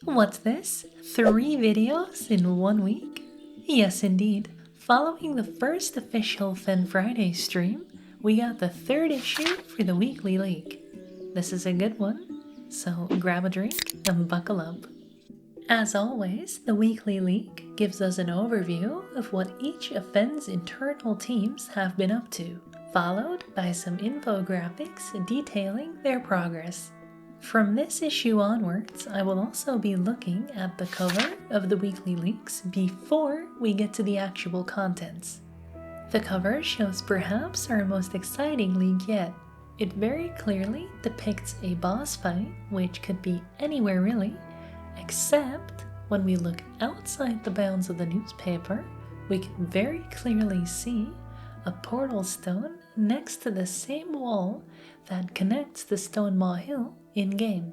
What's this? 3 videos in 1 week? Yes, indeed. Following the first official Fen Fridays stream, we got the 3rd issue for the Weekly Leek. This is a good one, so grab a drink and buckle up. As always, the Weekly Leek gives us an overview of what each of Fen's internal teams have been up to, followed by some infographics detailing their progress. From this issue onwards, I will also be looking at the cover of the Weekly Leeks before we get to the actual contents. The cover shows perhaps our most exciting leak yet. It very clearly depicts a boss fight, which could be anywhere really, except when we look outside the bounds of the newspaper, we can very clearly see a portal stone next to the same wall that connects the Stonemaw hill in-game.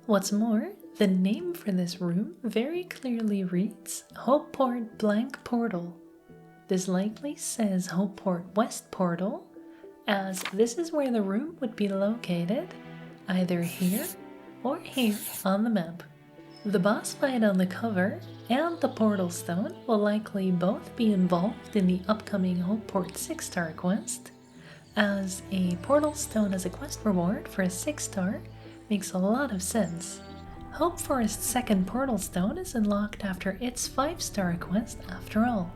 What's more, the name for this room very clearly reads Hopeport Blank Portal. This likely says Hopeport West Portal, as this is where the room would be located, either here or here on the map. The boss fight on the cover and the portal stone will likely both be involved in the upcoming Hopeport 6-star quest, as a portal stone as a quest reward for a 6-star makes a lot of sense. Hope Forest's second portal stone is unlocked after its 5-star quest after all.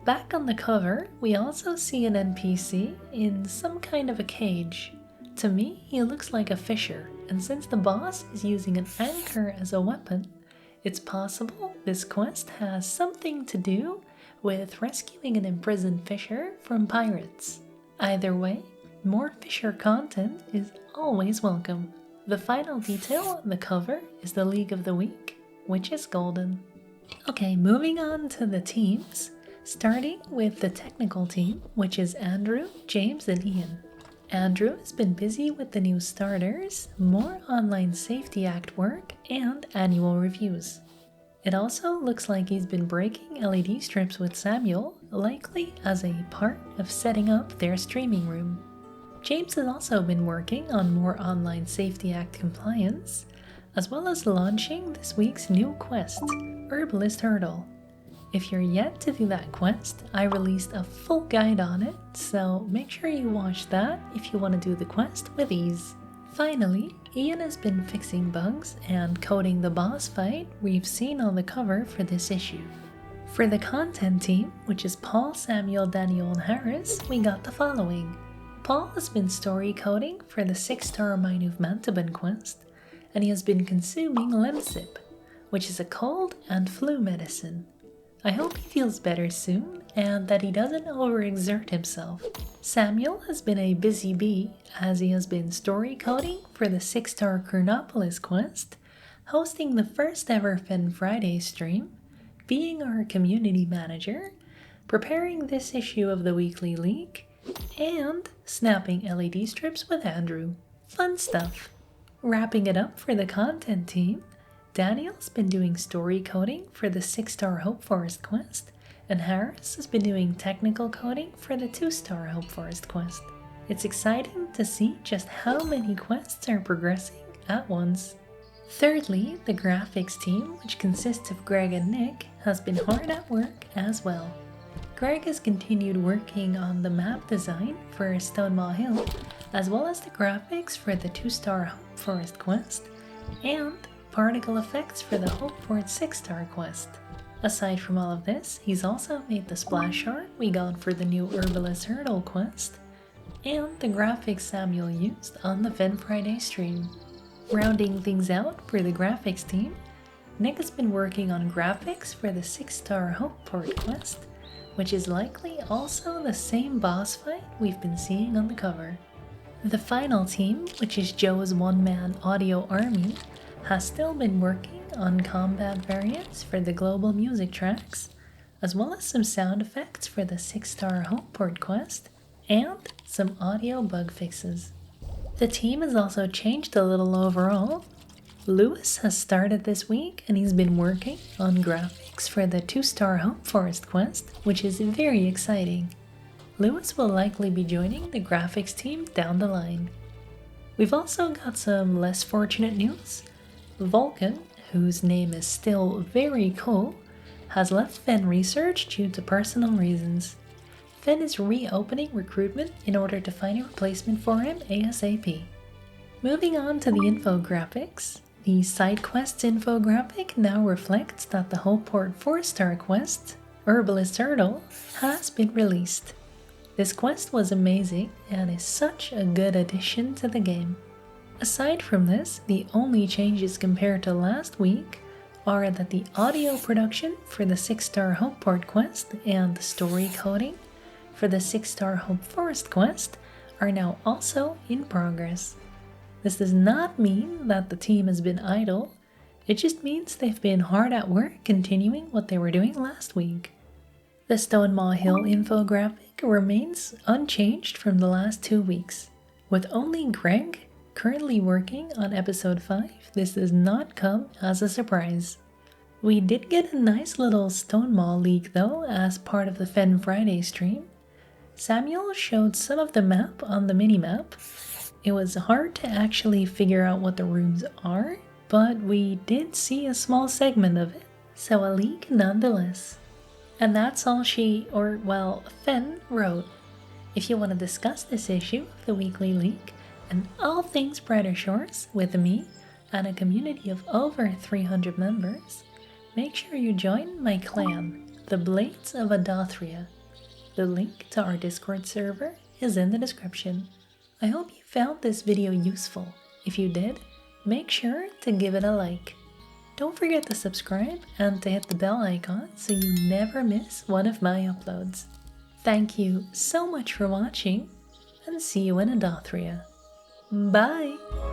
Back on the cover, we also see an NPC in some kind of a cage. To me, he looks like a fisher, and since the boss is using an anchor as a weapon, it's possible this quest has something to do with rescuing an imprisoned fisher from pirates. Either way, more fisher content is always welcome. The final detail on the cover is the League of the Week, which is golden. Okay, moving on to the teams, starting with the technical team, which is Andrew, James, and Ian. Andrew has been busy with the new starters, more Online Safety Act work, and annual reviews. It also looks like he's been breaking LED strips with Samuel, likely as a part of setting up their streaming room. James has also been working on more Online Safety Act compliance, as well as launching this week's new quest, Herbalist Hurdle. If you're yet to do that quest, I released a full guide on it, so make sure you watch that if you want to do the quest with ease. Finally, Ian has been fixing bugs and coding the boss fight we've seen on the cover for this issue. For the content team, which is Paul, Samuel, Daniel, and Harris, we got the following. Paul has been story coding for the 6-star Mine of Mantaban quest, and he has been consuming Lemsip, which is a cold and flu medicine. I hope he feels better soon and that he doesn't overexert himself. Samuel has been a busy bee as he has been story coding for the 6-star Chronopolis quest, hosting the first ever Fen Fridays stream, being our community manager, preparing this issue of the Weekly Leek, and snapping LED strips with Andrew. Fun stuff! Wrapping it up for the content team, Daniel's been doing story coding for the 6-star Hope Forest quest, and Harris has been doing technical coding for the 2-star Hope Forest quest. It's exciting to see just how many quests are progressing at once. Thirdly, the graphics team, which consists of Greg and Nick, has been hard at work as well. Greg has continued working on the map design for Stonemaw Hill, as well as the graphics for the 2-star Hope Forest quest, and particle effects for the Hopeport 6-star quest. Aside from all of this, he's also made the splash art we got for the new Herbalist Hurdle quest, and the graphics Samuel used on the Fen Friday stream. Rounding things out for the graphics team, Nick has been working on graphics for the 6-star Hopeport quest, which is likely also the same boss fight we've been seeing on the cover. The final team, which is Joe's one-man audio army, has still been working on combat variants for the global music tracks, as well as some sound effects for the 6-star Hopeport quest, and some audio bug fixes. The team has also changed a little overall. Lewis has started this week and he's been working on graphics for the 2-star Hope Forest quest, which is very exciting. Lewis will likely be joining the graphics team down the line. We've also got some less fortunate news. Vulcan, whose name is still very cool, has left Fen Research due to personal reasons. Fen is reopening recruitment in order to find a replacement for him ASAP. Moving on to the infographics. The side quests infographic now reflects that the Hopeport 4-star quest, Herbalist Hurdle, has been released. This quest was amazing and is such a good addition to the game. Aside from this, the only changes compared to last week are that the audio production for the 6-star Hopeport quest and the story coding for the 6-star Hope Forest quest are now also in progress. This does not mean that the team has been idle, it just means they've been hard at work continuing what they were doing last week. The Stonemaw Hill infographic remains unchanged from the last 2 weeks. With only Greg currently working on episode 5, this does not come as a surprise. We did get a nice little Stonemaw leak though as part of the Fen Fridays stream. Samuel showed some of the map on the minimap. It was hard to actually figure out what the rooms are, but we did see a small segment of it, so a leak nonetheless. And that's all Fen wrote. If you want to discuss this issue of the Weekly Leek and all things Brighter Shores with me and a community of over 300 members, make sure you join my clan, the Blades of Adothria. The link to our Discord server is in the description. I hope you found this video useful. If you did, make sure to give it a like. Don't forget to subscribe and to hit the bell icon so you never miss one of my uploads. Thank you so much for watching, and see you in Adothria. Bye!